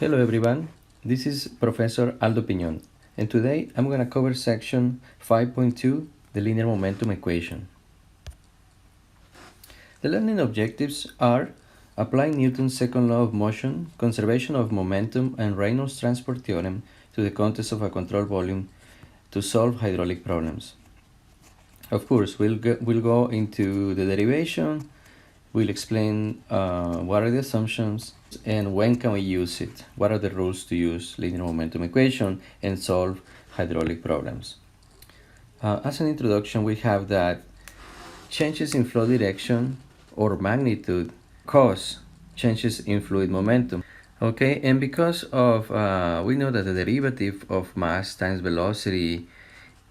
Hello everyone, this is Professor Aldo Piñón, and today I'm going to cover section 5.2, the linear momentum equation. The learning objectives are applying Newton's second law of motion, conservation of momentum, and Reynolds transport theorem to the context of a control volume to solve hydraulic problems. Of course, we'll go into the derivation, we'll explain what are the assumptions, and when can we use it, what are the rules to use linear momentum equation and solve hydraulic problems. As an introduction, we have that changes in flow direction or magnitude cause changes in fluid momentum. Okay, and because of we know that the derivative of mass times velocity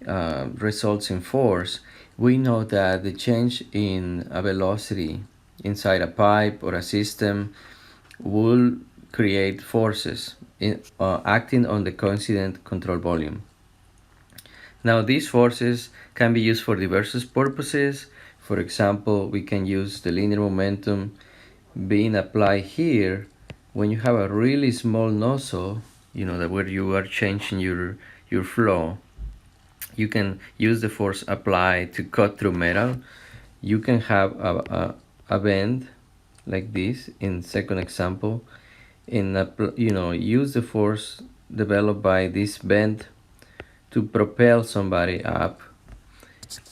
results in force, we know that the change in a velocity inside a pipe or a system will create forces acting on the coincident control volume. Now these forces can be used for diverse purposes. For example, we can use the linear momentum being applied here when you have a really small nozzle, you know, that where you are changing your flow. You can use the force applied to cut through metal. You can have a bend like this in second example, use the force developed by this bend to propel somebody up.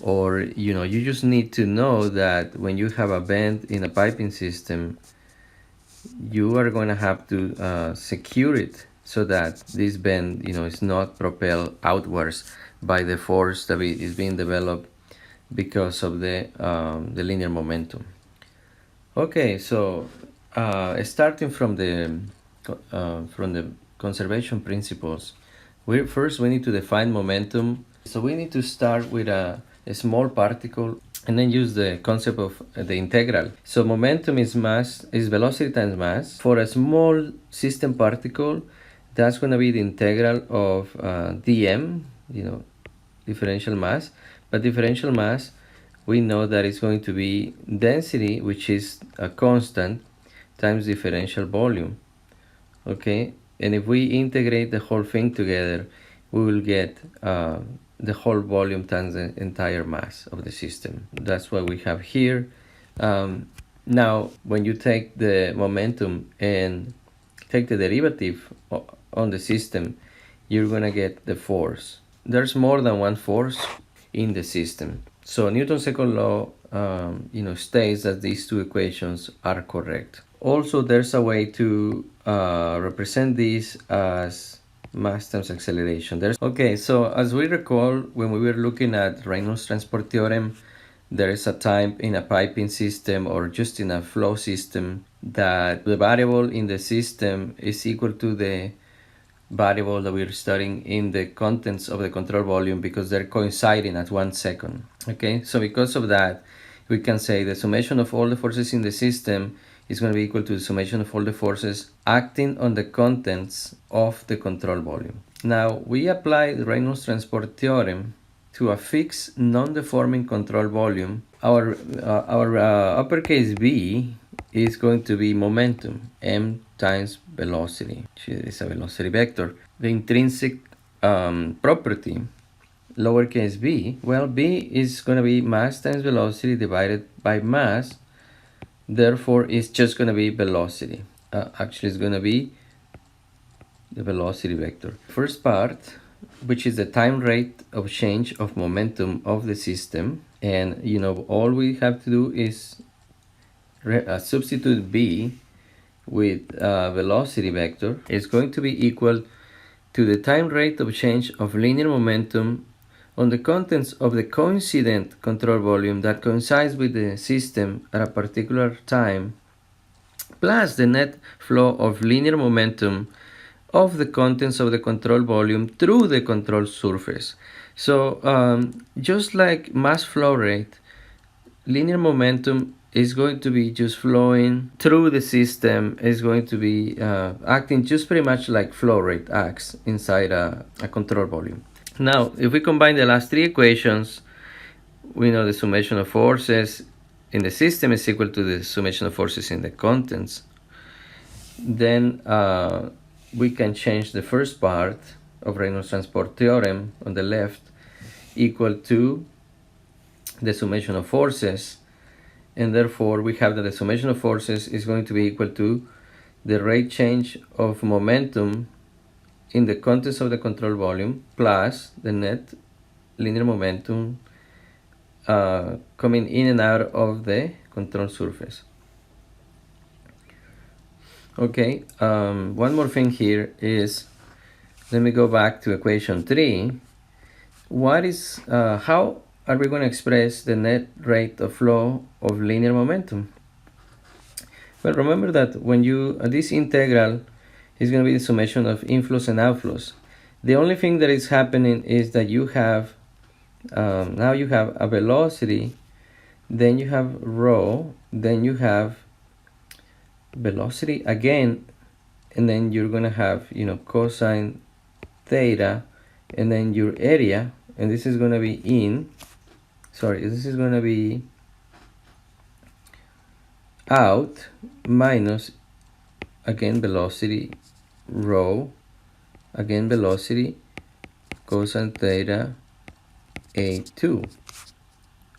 Or you just need to know that when you have a bend in a piping system, you are going to have to secure it so that this bend is not propelled outwards by the force that is being developed because of the linear momentum. Okay, so starting from the conservation principles, we need to define momentum. So we need to start with a small particle and then use the concept of the integral. So momentum is velocity times mass. For a small system particle, that's going to be the integral of dm, differential mass. But differential mass, we know that it's going to be density, which is a constant, times differential volume. Okay, and if we integrate the whole thing together, we will get the whole volume times the entire mass of the system. That's what we have here. Now, when you take the momentum and take the derivative on the system, you're gonna get the force. There's more than one force in the system. So Newton's second law, states that these two equations are correct. Also, there's a way to represent this as mass times acceleration. Okay, so as we recall, when we were looking at Reynolds transport theorem, there is a time in a piping system or just in a flow system that the variable in the system is equal to the variable that we're studying in the contents of the control volume because they're coinciding at 1 second. Okay, so because of that, we can say the summation of all the forces in the system is going to be equal to the summation of all the forces acting on the contents of the control volume. Now, we apply the Reynolds transport theorem to a fixed non-deforming control volume. Our uppercase V is going to be momentum, m times velocity, which is a velocity vector. The intrinsic property, lowercase b, well, b is going to be mass times velocity divided by mass. Therefore, it's just going to be velocity. Actually, it's going to be the velocity vector. First part, which is the time rate of change of momentum of the system. And, all we have to do is substitute b with velocity vector. Is going to be equal to the time rate of change of linear momentum on the contents of the coincident control volume that coincides with the system at a particular time, plus the net flow of linear momentum of the contents of the control volume through the control surface. So just like mass flow rate, linear momentum is going to be just flowing through the system, is going to be acting just pretty much like flow rate acts inside a control volume. Now, if we combine the last three equations, we know the summation of forces in the system is equal to the summation of forces in the contents. Then we can change the first part of Reynolds transport theorem on the left equal to the summation of forces, and therefore we have that the summation of forces is going to be equal to the rate change of momentum in the context of the control volume plus the net linear momentum coming in and out of the control surface. Okay, one more thing here is, let me go back to equation 3. How are we going to express the net rate of flow of linear momentum? Well, remember that when this integral is going to be the summation of inflows and outflows. The only thing that is happening is that you have, now you have a velocity, then you have rho, then you have velocity again, and then you're going to have, cosine theta, and then your area, and this is going to be this is going to be out minus, again, velocity rho, again, velocity cosine theta a2,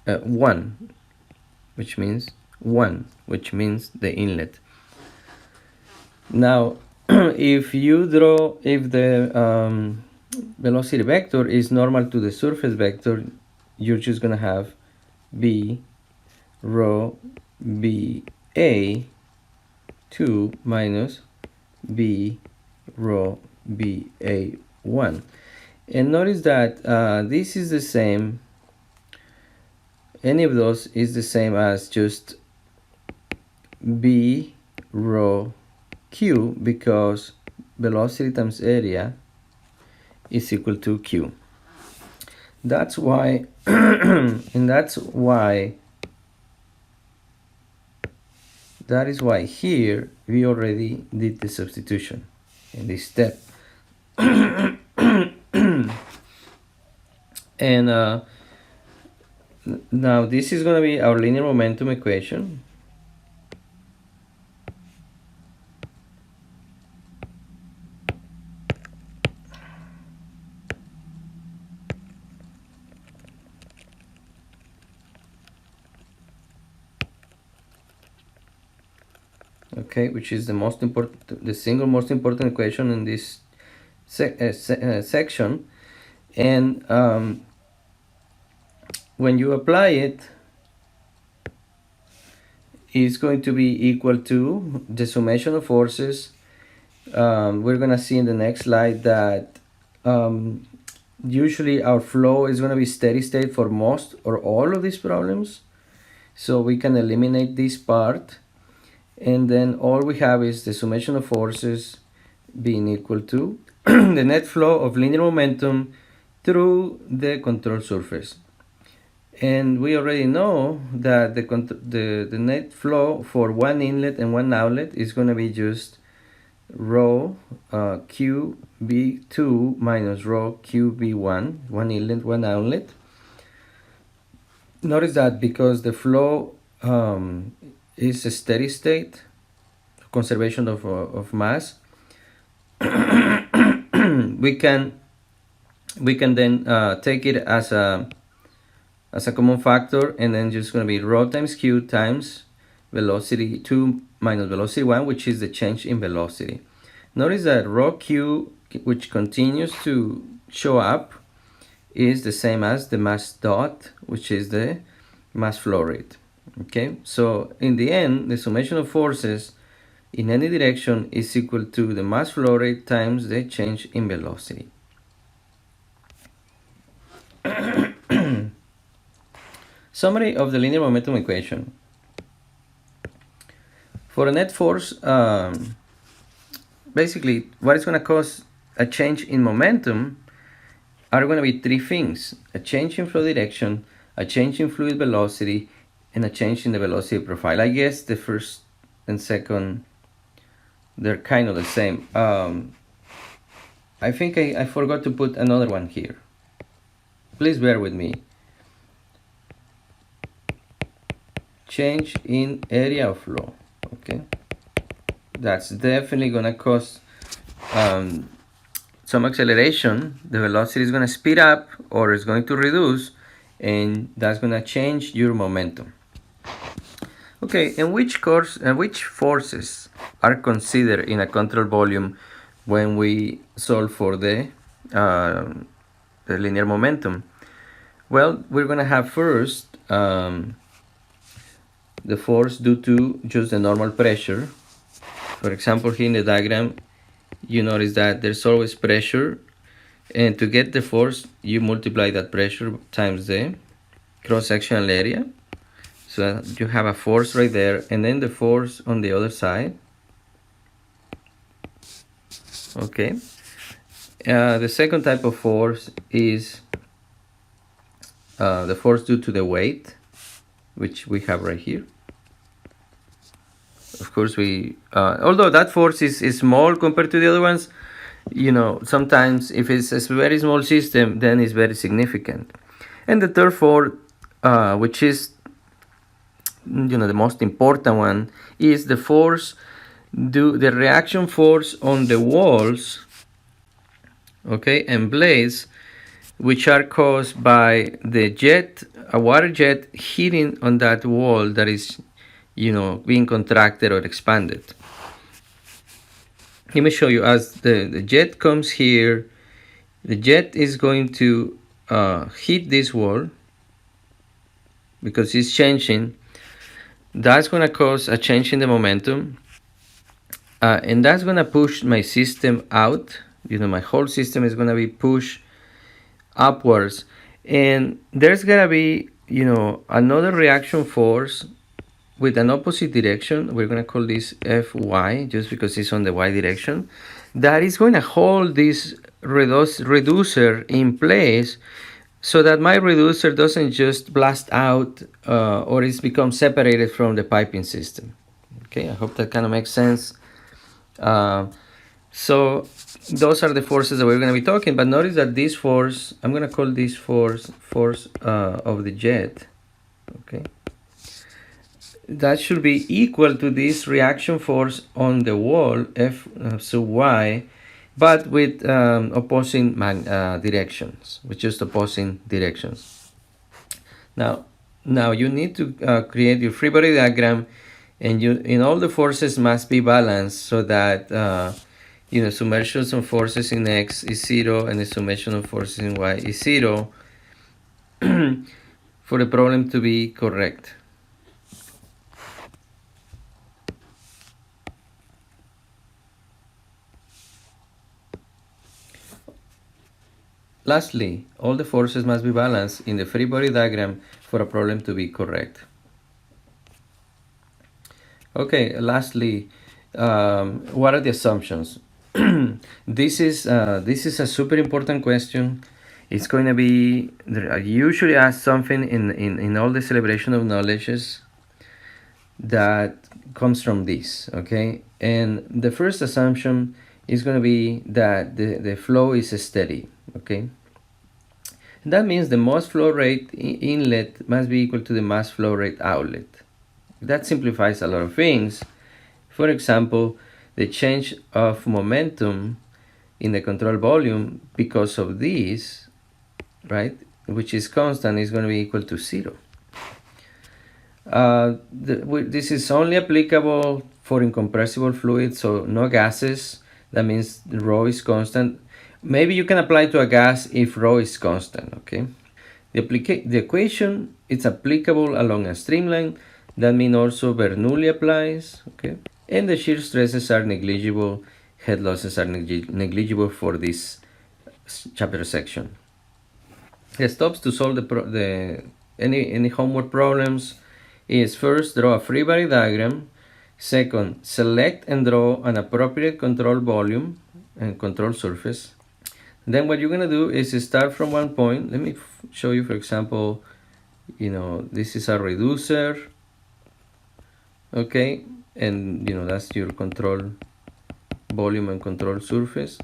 1, which means the inlet. Now, if the velocity vector is normal to the surface vector, you're just going to have b rho b a 2 minus b rho b a 1. And notice that this is the same, any of those is the same as just b rho q, because velocity times area is equal to q. That's why that is why here we already did the substitution in this step. And now this is going to be our linear momentum equation. Okay, which is the single most important equation in this section. And when you apply it, it's going to be equal to the summation of forces. We're going to see in the next slide that usually our flow is going to be steady state for most or all of these problems. So we can eliminate this part. And then all we have is the summation of forces being equal to the net flow of linear momentum through the control surface. And we already know that the net flow for one inlet and one outlet is going to be just rho qb2 minus rho qb1, one inlet, one outlet. Notice that because the flow is a steady state, conservation of mass, we can then take it as a common factor, and then just going to be rho times q times velocity 2 minus velocity 1, which is the change in velocity. Notice that rho q, which continues to show up, is the same as the mass dot, which is the mass flow rate. Okay, so in the end, the summation of forces in any direction is equal to the mass flow rate times the change in velocity. Summary of the linear momentum equation. For a net force, basically what is going to cause a change in momentum are going to be three things: a change in flow direction, a change in fluid velocity, and a change in the velocity profile. I guess the first and second, they're kind of the same. I think I forgot to put another one here. Please bear with me. Change in area of flow. Okay, that's definitely gonna cause some acceleration, the velocity is going to speed up or it's going to reduce, and that's going to change your momentum. Okay, and which forces are considered in a control volume when we solve for the linear momentum? Well, we're going to have first the force due to just the normal pressure. For example, here in the diagram, you notice that there's always pressure, and to get the force, you multiply that pressure times the cross-sectional area. So you have a force right there, and then the force on the other side. Okay. The second type of force is the force due to the weight, which we have right here. Of course, although that force is small compared to the other ones, sometimes if it's a very small system, then it's very significant. And the third force, which is the most important one, is the force the reaction force on the walls, okay, and blades, which are caused by a water jet hitting on that wall that is being contracted or expanded. Let me show you. As the jet comes here, the jet is going to hit this wall because it's changing. That's going to cause a change in the momentum, and that's going to push my system out. My whole system is going to be pushed upwards, and there's going to be another reaction force with an opposite direction. We're going to call this Fy, just because it's on the y direction, that is going to hold this reducer in place so that my reducer doesn't just blast out or it's become separated from the piping system. Okay, I hope that kind of makes sense. So those are the forces that we're going to be talking, but notice that this force, I'm going to call this force of the jet, okay, that should be equal to this reaction force on the wall, F sub y, but with opposing directions, with just opposing directions. Now you need to create your free body diagram, and all the forces must be balanced so that summation of forces in x is 0 and the summation of forces in y is 0 for the problem to be correct. Lastly, all the forces must be balanced in the free body diagram for a problem to be correct. Okay, lastly, what are the assumptions? This is a super important question. It's going to be, I usually ask something in all the celebration of knowledges that comes from this, okay? And the first assumption is going to be that the flow is steady, okay? And that means the mass flow rate inlet must be equal to the mass flow rate outlet. That simplifies a lot of things. For example, the change of momentum in the control volume because of this, right, which is constant, is going to be equal to 0. This is only applicable for incompressible fluids, so no gases. That means rho is constant. Maybe you can apply to a gas if rho is constant, okay? The equation is applicable along a streamline. That means also Bernoulli applies, okay? And the shear stresses are negligible. Head losses are negligible for this chapter section. The steps to solve any homework problems is: first, draw a free body diagram. Second, select and draw an appropriate control volume and control surface. Then what you're going to do is start from one point. Let me show you, for example, this is a reducer, okay, and that's your control volume and control surface.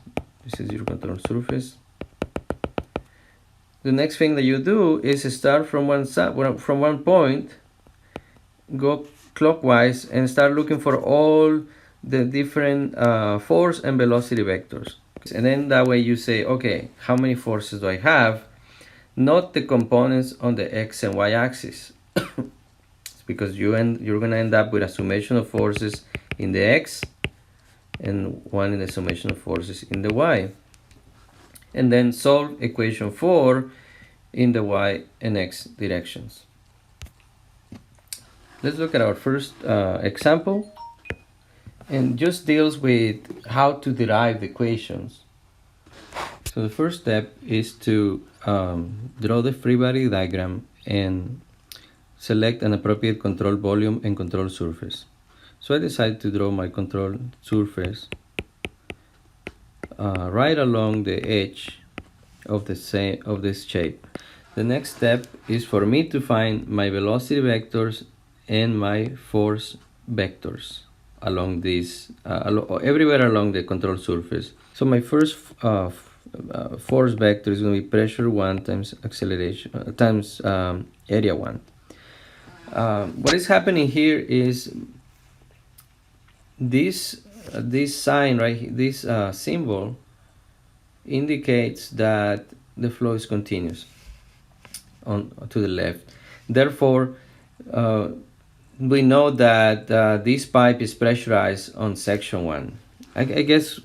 This is your control surface. The next thing that you do is start from one point, go clockwise, and start looking for all the different force and velocity vectors. And then that way you say, okay, how many forces do I have? Not the components on the x and y axis. Because you're going to end up with a summation of forces in the x and one in the summation of forces in the y. And then solve equation 4 in the y and x directions. Let's look at our first example, and just deals with how to derive the equations. So the first step is to draw the free body diagram and select an appropriate control volume and control surface. So I decided to draw my control surface right along the edge of this shape. The next step is for me to find my velocity vectors and my force vectors along this everywhere along the control surface. So my first force vector is going to be pressure 1 times acceleration times area 1. What is happening here is this sign right here, this symbol indicates that the flow is continuous on to the left. Therefore, we know that this pipe is pressurized on section 1. I guess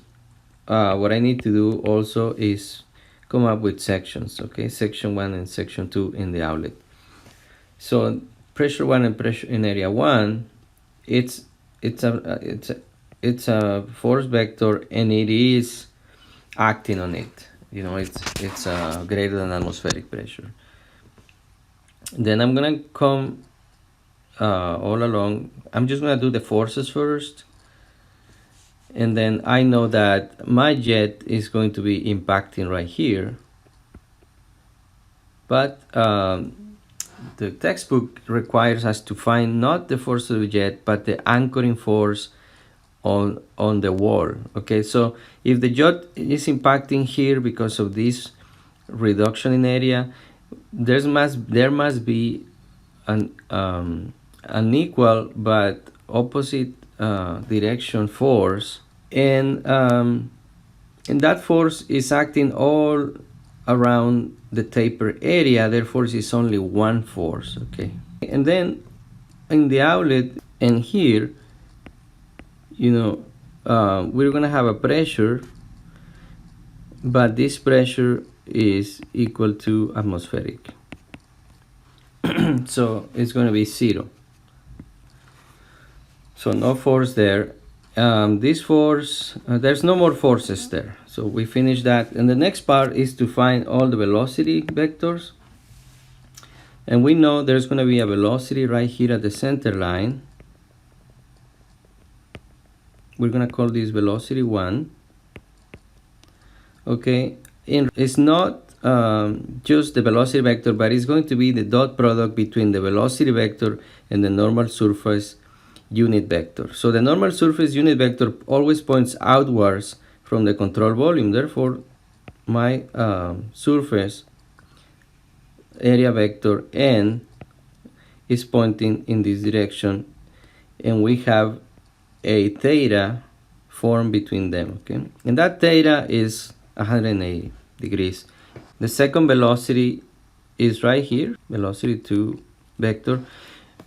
what I need to do also is come up with sections, okay? Section 1 and section 2 in the outlet. So pressure 1 and pressure in area 1, it's a force vector, and it is acting on it. You know, it's greater than atmospheric pressure. Then I'm gonna come all along. I'm just gonna do the forces first, and then I know that my jet is going to be impacting right here, but the textbook requires us to find not the force of the jet, but the anchoring force on the wall. Okay, so if the jet is impacting here because of this reduction in area, there must be an equal but opposite direction force, and that force is acting all around the taper area. Therefore it's only one force. Okay, and then in the outlet and here, you know, we're gonna have a pressure, but this pressure is equal to atmospheric. So it's going to be 0. So no force there. This force, there's no more forces there. So we finish that. And the next part is to find all the velocity vectors. And we know there's going to be a velocity right here at the center line. We're going to call this velocity 1. Okay, and it's not just the velocity vector, but it's going to be the dot product between the velocity vector and the normal surface unit vector. So the normal surface unit vector always points outwards from the control volume. Therefore, my surface area vector n is pointing in this direction, and we have a theta formed between them. Okay, and that theta is 180 degrees. The second velocity is right here, velocity 2 vector,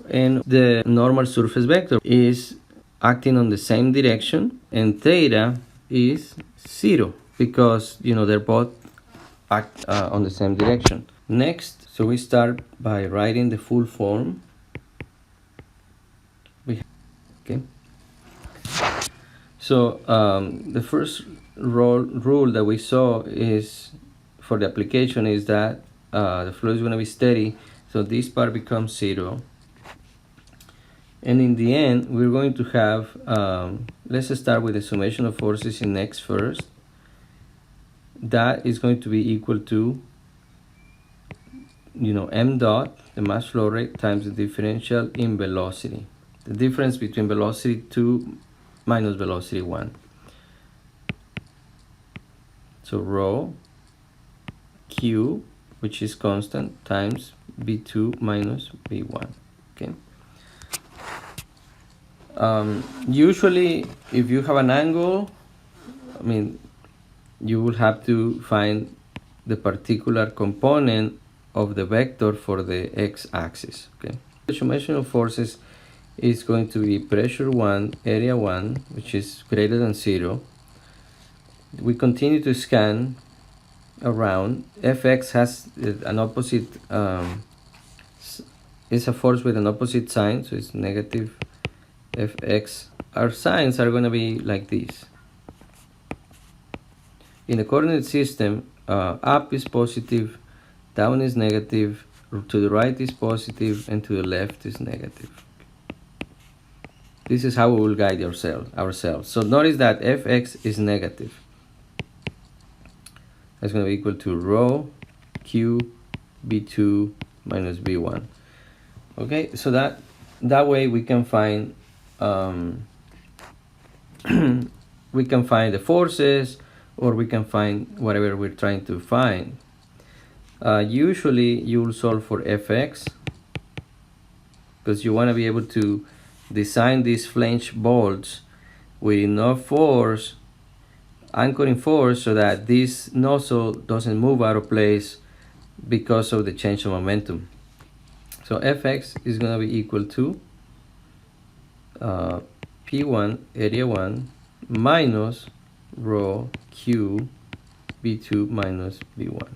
and the normal surface vector is acting on the same direction, and theta is 0 because, you know, they're both act on the same direction. Next, so we start by writing the full form. Okay. So the first rule that we saw is for the application is that the flow is going to be steady, so this part becomes 0, and in the end we're going to have let's start with the summation of forces in x first. That is going to be equal to, you know, m dot, the mass flow rate, times the differential in velocity, the difference between velocity 2 minus velocity 1. So rho q, which is constant, times v2 minus v1. Okay. Usually, if you have an angle, I mean, you will have to find the particular component of the vector for the x-axis. Okay. The summation of forces is going to be pressure 1, area 1, which is greater than 0. We continue to scan around. Fx has an opposite, is a force with an opposite sign, so it's negative Fx. Our signs are going to be like this. In the coordinate system, up is positive, down is negative, to the right is positive, and to the left is negative. This is how we will guide ourselves. So notice that Fx is negative. That's going to be equal to rho q b2 minus b1. Okay, so that way we can find we can find the forces, or we can find whatever we're trying to find. Usually you'll solve for Fx because you want to be able to design these flange bolts with enough force, anchoring force, so that this nozzle doesn't move out of place because of the change of momentum. So Fx is going to be equal to P1 area 1 minus rho q b2 minus b1.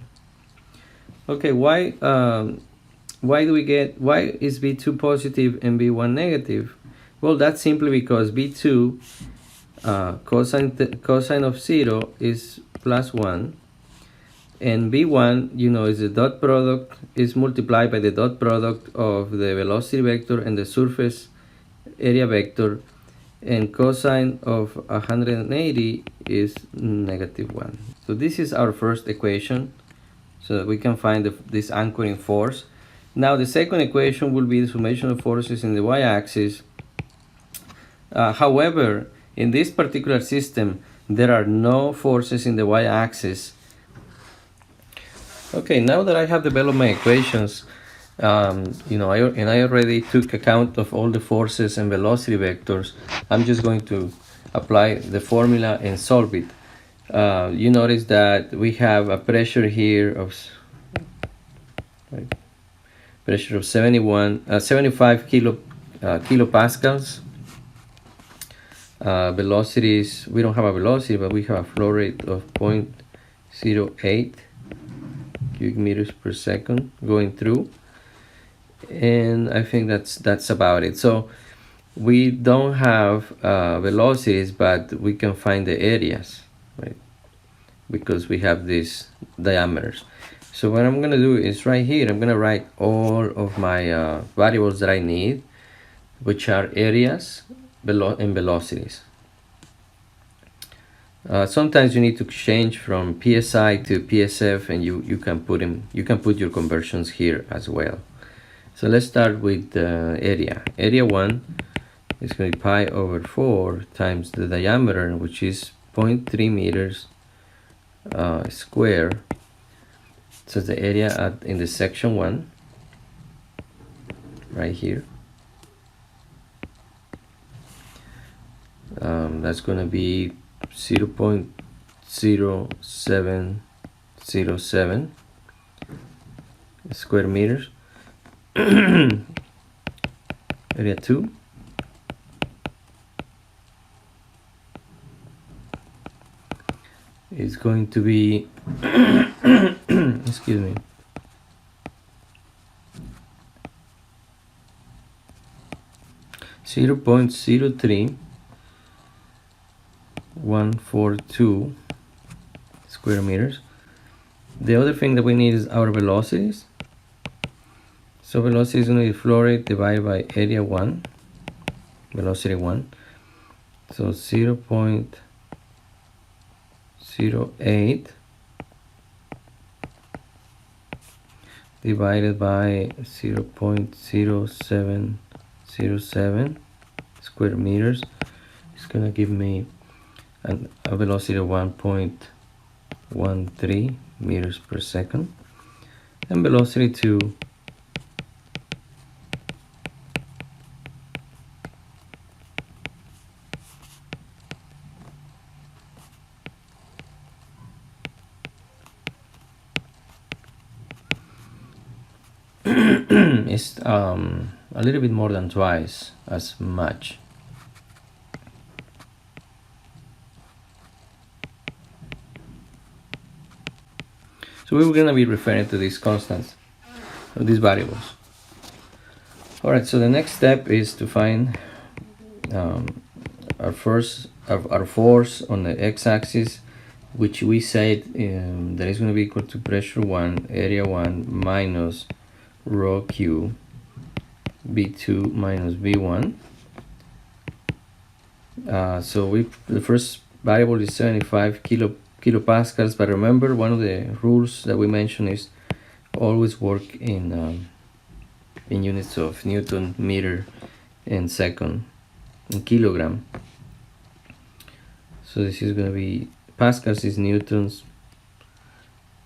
Okay, why is b2 positive and b1 negative? Well, that's simply because b2 cosine of 0 is plus 1, and b1, you know, is the dot product, is multiplied by the dot product of the velocity vector and the surface area vector, and cosine of 180 is negative 1. So this is our first equation, so that we can find this anchoring force. Now the second equation will be the summation of forces in the y-axis. However, in this particular system, there are no forces in the y-axis. Okay, now that I have developed my equations, you know, I already took account of all the forces and velocity vectors, I'm just going to apply the formula and solve it. You notice that we have a pressure here of pressure of 75 kilopascals. Velocities, we don't have a velocity, but we have a flow rate of 0.08 cubic meters per second going through, and I think that's about it. So we don't have velocities, but we can find the areas, right, because we have these diameters. So what I'm gonna do is right here, I'm gonna write all of my variables that I need, which are areas and velocities. Sometimes you need to change from PSI to PSF, and you can put your conversions here as well. So let's start with area. Area 1 is going to be pi over 4 times the diameter, which is 0.3 meters square. So the area in the section 1 right here. That's going to be 0.0707 square meters. Area 2 is going to be excuse me, 0.03142 square meters. The other thing that we need is our velocities. So velocity is going to be flow rate divided by area 1, velocity 1. So 0.08 divided by 0.0707 square meters is going to give me a velocity of 1.13 meters per second, and velocity 2 . is a little bit more than twice as much. So we're going to be referring to these constants, these variables. All right, so the next step is to find our force on the x-axis, which we said that is going to be equal to pressure 1, area 1 minus rho q, b2 minus b1. So the first variable is 75 kilopascals, but remember, one of the rules that we mentioned is always work in units of Newton, meter, and second, in kilogram. So this is going to be pascals is newtons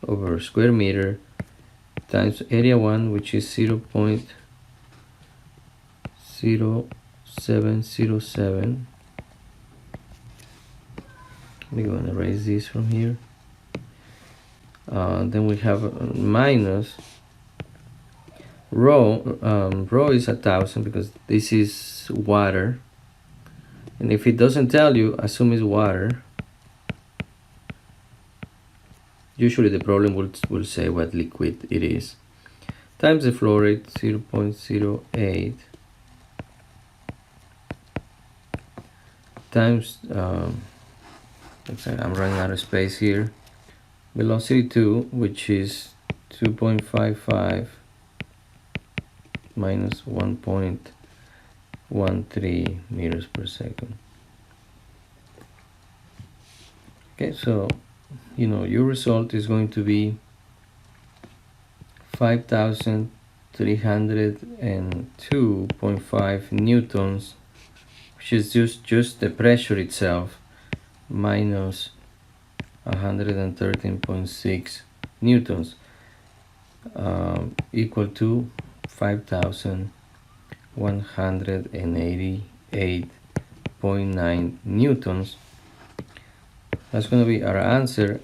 over square meter times area 1, which is 0.0707. We're going to erase this from here. Then we have minus rho. Rho is 1,000 because this is water, and if it doesn't tell you, assume it's water. Usually the problem will say what liquid it is, times the flow rate 0.08 times I'm running out of space here, velocity 2, which is 2.55 minus 1.13 meters per second. Okay, so your result is going to be 5,302.5 newtons, which is just the pressure itself, minus 113.6 newtons, equal to 5,188.9 newtons. That's going to be our answer